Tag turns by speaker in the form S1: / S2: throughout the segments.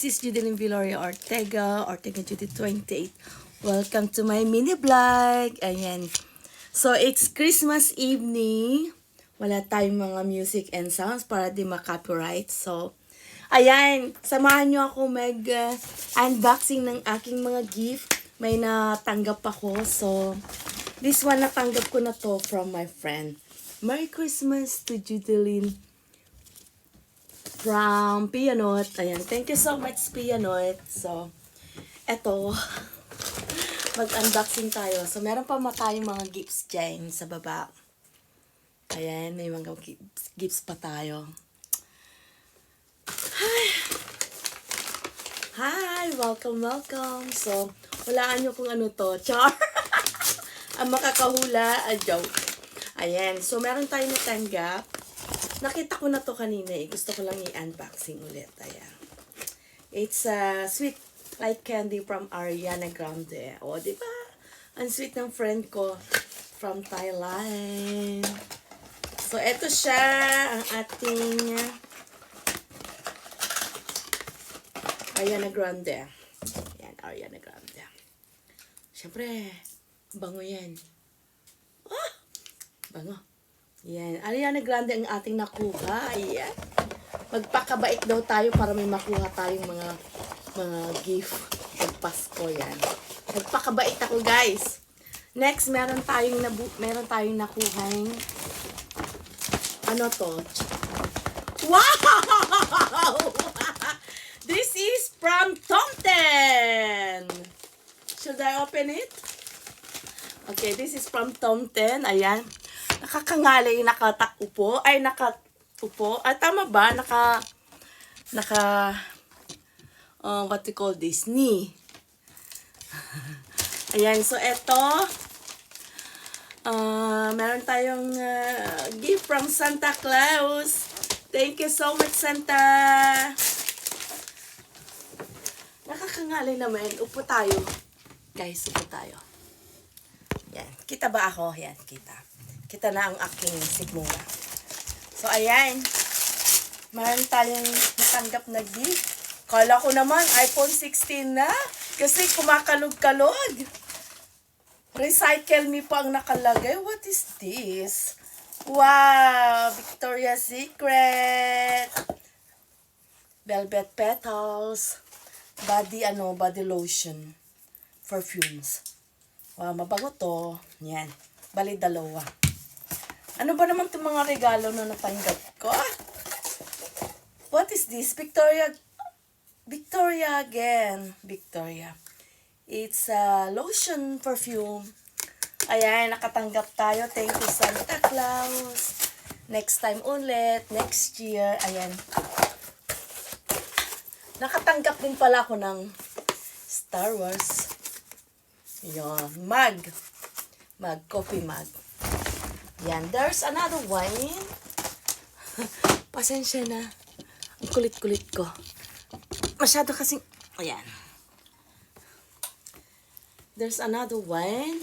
S1: This is Judeline Viloria Ortega, Ortega Judy 28. Welcome to my mini vlog. Ayan. So, it's Christmas evening. Wala tayong mga music and sounds para di ma-copyright. So, ayan. Samahan nyo ako mag-unboxing ng aking mga gift. May natanggap ako. So, this one natanggap ko na to from my friend. Merry Christmas to Judeline from Pianot. Ayan. Thank you so much, Pianot. So, eto. Mag-unboxing tayo. So, meron pa tayong mga gifts dyan sa baba. Ayan. May mga gifts pa tayo. Hi! Welcome, welcome. So, walaan nyo kung ano to. Char! Ang makakahula, a joke. Ayan. So, meron tayong natanggap. Nakita ko na to kanina eh. Gusto ko lang i-unboxing ulit. Ayan. It's a sweet like candy from Ariana Grande. O, diba? Ang sweet ng friend ko from Thailand. So, eto siya. Ang ating Ariana Grande. Ayan, Ariana Grande. Siyempre, bango yan. Ah! Bango. Yan. Ariana Grande ang ating nakuha. Ayan. Magpakabait daw tayo para may makuha tayong mga gift pag Pasko. Yan. Magpakabait ako, guys. Next, meron tayong nakuhang ano to? Wow! This is from Tomten. Should I open it? Okay, this is from Tomten. Ayan. Nakakangalay, nakaupo. Ay, nakaupo. Ay, tama ba? What you call this? Knee. Ayan, so eto. Meron tayong gift from Santa Claus. Thank you so much, Santa. Nakakangalay naman. Upo tayo. Guys, upo tayo. Yan. Kita ba ako? Yan, kita. Kita na ang aking sigmura. So, ayan. Meron tayong natanggap na gift. Kala ko naman, iPhone 16 na. Kasi kumakalog-kalog. Recycle me pa ang nakalagay. What is this? Wow! Victoria's Secret. Velvet petals. Body lotion. Perfumes. Wow, mabago to. Yan. Bali, dalawa. Ano ba naman itong mga regalo na natanggap ko? What is this? Victoria again. Victoria. It's a lotion perfume. Ayan, nakatanggap tayo. Thank you, Santa Claus. Next time ulit. Next year. Ayan. Nakatanggap din pala ako ng Star Wars. Yan. Mug. Coffee mug. Yan. There's another one. Pasensya na. Ang kulit-kulit ko. Masyado kasing... Ayan. There's another one.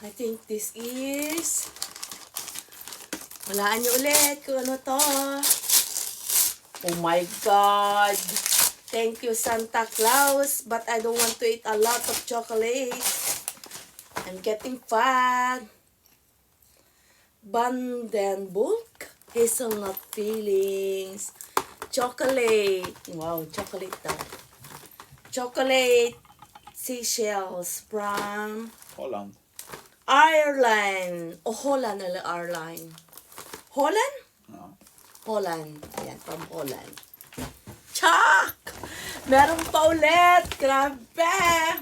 S1: I think this is... Walaan nyo ulit kung ano to. Oh my God. Thank you, Santa Claus. But I don't want to eat a lot of chocolate. I'm getting fat. Bundenburg. Hazelnut fillings. Chocolate. Wow, chocolate daw. Chocolate seashells from
S2: Holland.
S1: Ireland. O Holland or Ireland? Holland?
S2: No.
S1: Holland. Ayan, from Holland. Chak! Meron pa ulit. Grabe!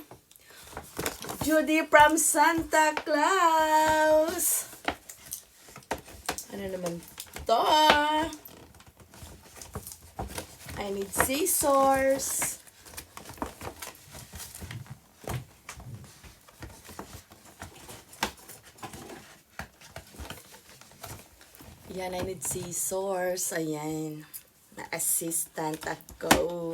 S1: Judy from Santa Claus. Ano naman to? I need scissors. Yan, I need scissors. Ayan. Na-assistant ako.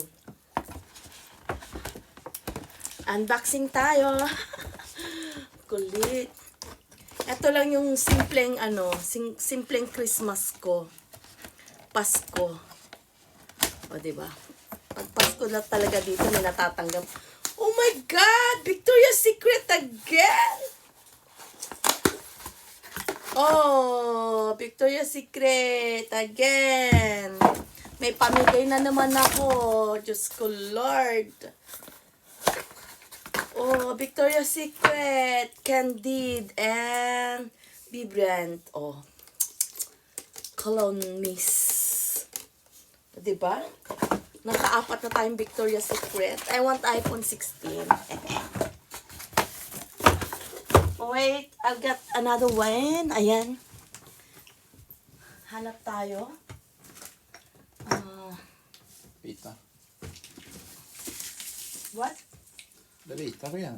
S1: Unboxing tayo. Kulit. Ito lang yung simpleng Christmas ko. Pasko. O, diba? Pag Pasko na talaga dito, may natatanggap. Oh my God! Victoria's Secret again! Oh, Victoria's Secret again! May pamigay na naman ako. Diyos ko, Lord. Oh, Victoria's Secret, Candid, and Vibrant. Oh, Cologne Mist. Diba? Naka-apat na tayong Victoria's Secret. I want iPhone 16. Wait, I've got another one. Ayan. Hanap tayo.
S2: Vita.
S1: What?
S2: Det vita igen.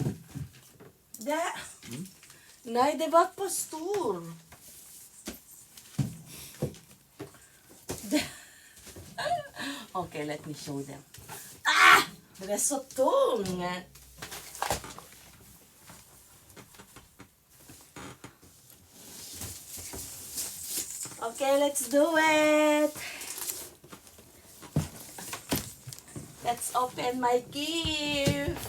S1: Det? Nej, det var på stor. Okay, let me show them. Ah! Den är så tung. Okay, let's do it. Let's open my gift.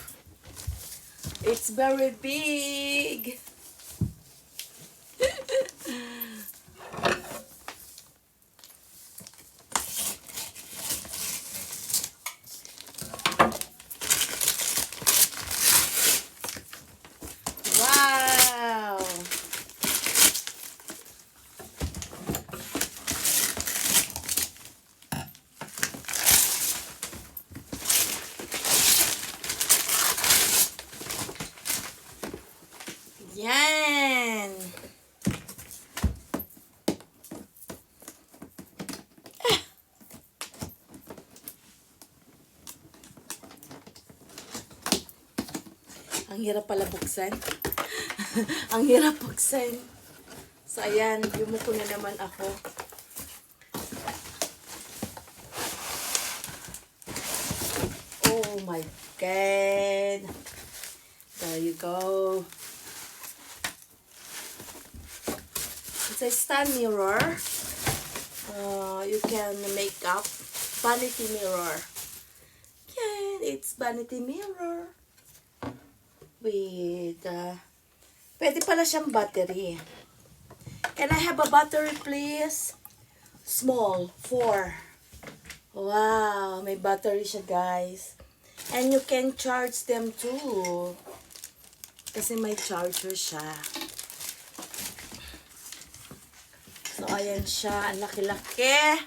S1: It's very big. Wow. Yan. Ang hirap pala buksan. Ang hirap buksan. So, ayan. Yumuko na naman ako. Oh my God. There you go. It's a stand mirror. You can make up vanity mirror. Yeah, it's vanity mirror. With, pwede pala siyang battery. Can I have a battery, please? Small, 4. Wow, may battery siya, guys. And you can charge them too. Kasi may charger siya. So, ayan siya. Ang laki-laki.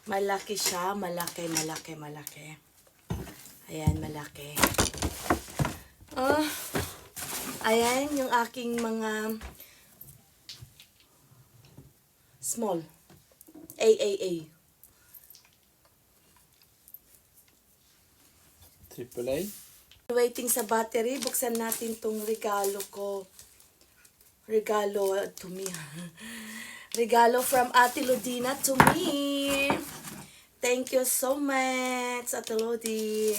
S1: Malaki siya. Malaki, malaki, malaki. Ayan, malaki. Oh, ayan yung aking mga small. AAA.
S2: AAA.
S1: Waiting sa battery. Buksan natin tong regalo ko. Regalo to me. Regalo from Ate Lodina to me. Thank you so much, Ate Lodi.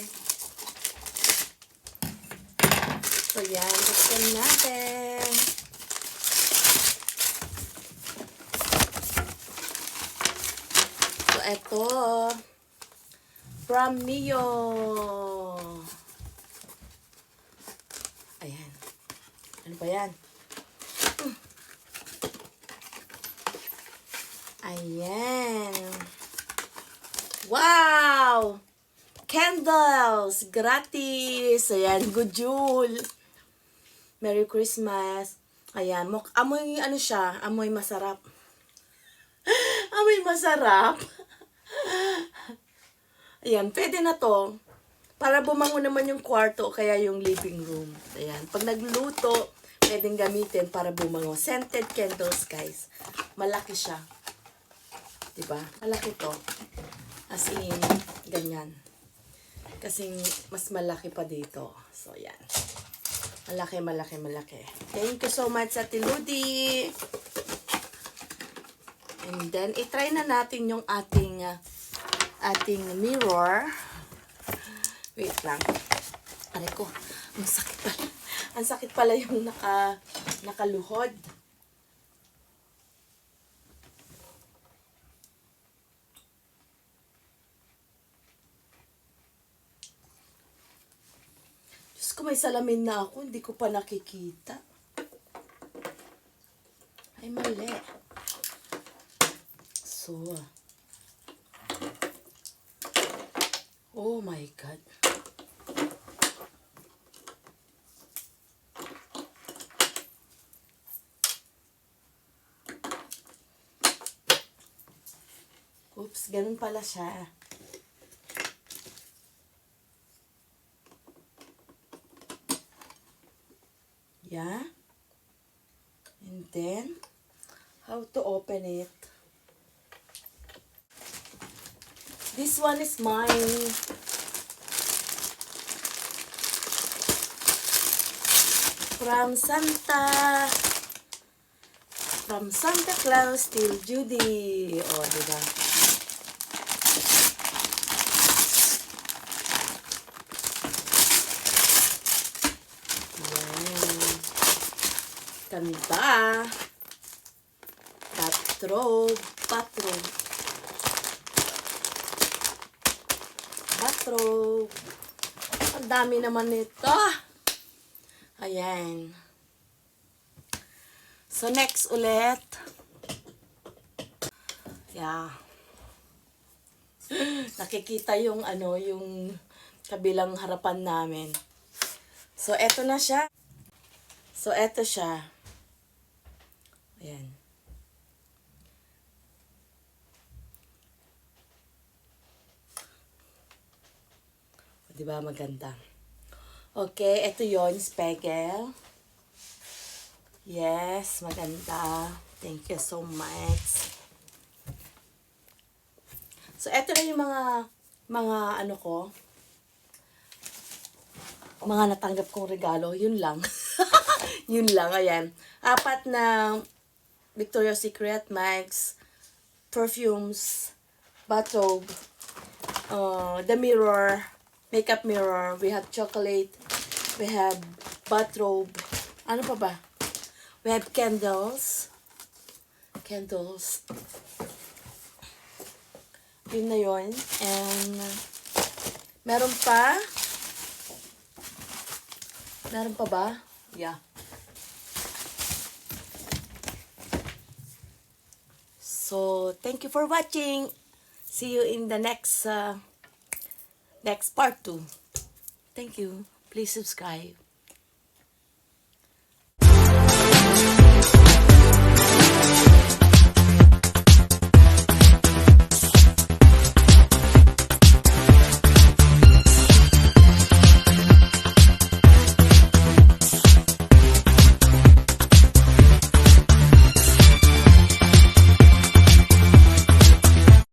S1: So, yan. Buksan natin. So, eto. From Mio. Ayan. Ano ba yan? Ayan. Wow! Candles! Gratis! Ayan, good Jule. Merry Christmas. Ayan, amoy ano siya, amoy masarap. Amoy masarap. Ayan, pwede na to. Para bumango naman yung kwarto o kaya yung living room. Ayan, pag nagluto, pwedeng gamitin para bumango. Scented candles, guys. Malaki siya. Diba? Malaki to. As in, ganyan. Kasing mas malaki pa dito. So, yan. Malaki, malaki, malaki. Thank you so much, Ate Ludi. And then, itry na natin yung ating mirror. Wait lang. Aray ko, ang sakit pala. Ang sakit pala yung nakaluhod. Diyos ko, may salamin na ako. Hindi ko pa nakikita. Ay, mali. So, oh my God. Oops, ganun pala siya. Yeah. And then, how to open it. This one is mine. From Santa Claus till Judy. O, diba? Yan. Ganda. Bathrobe. Ang dami naman nito. Ayan. So, next ulit. Yeah. Nakikita yung yung kabilang harapan namin. So, eto na siya. Ayan. Diba maganda? Okay, eto yon Spegel. Yes, maganda. Thank you so much. So, eto na yung mga mga natanggap kong regalo. Yun lang. Yun lang, ayan. 4 na Victoria's Secret, Max, perfumes, bathrobe, the mirror, makeup mirror, we have chocolate, we have bathrobe, ano pa ba? We have candles, yun na yun, and meron pa ba? Yeah. So, thank you for watching. See you in the next part 2. Thank you. Please subscribe.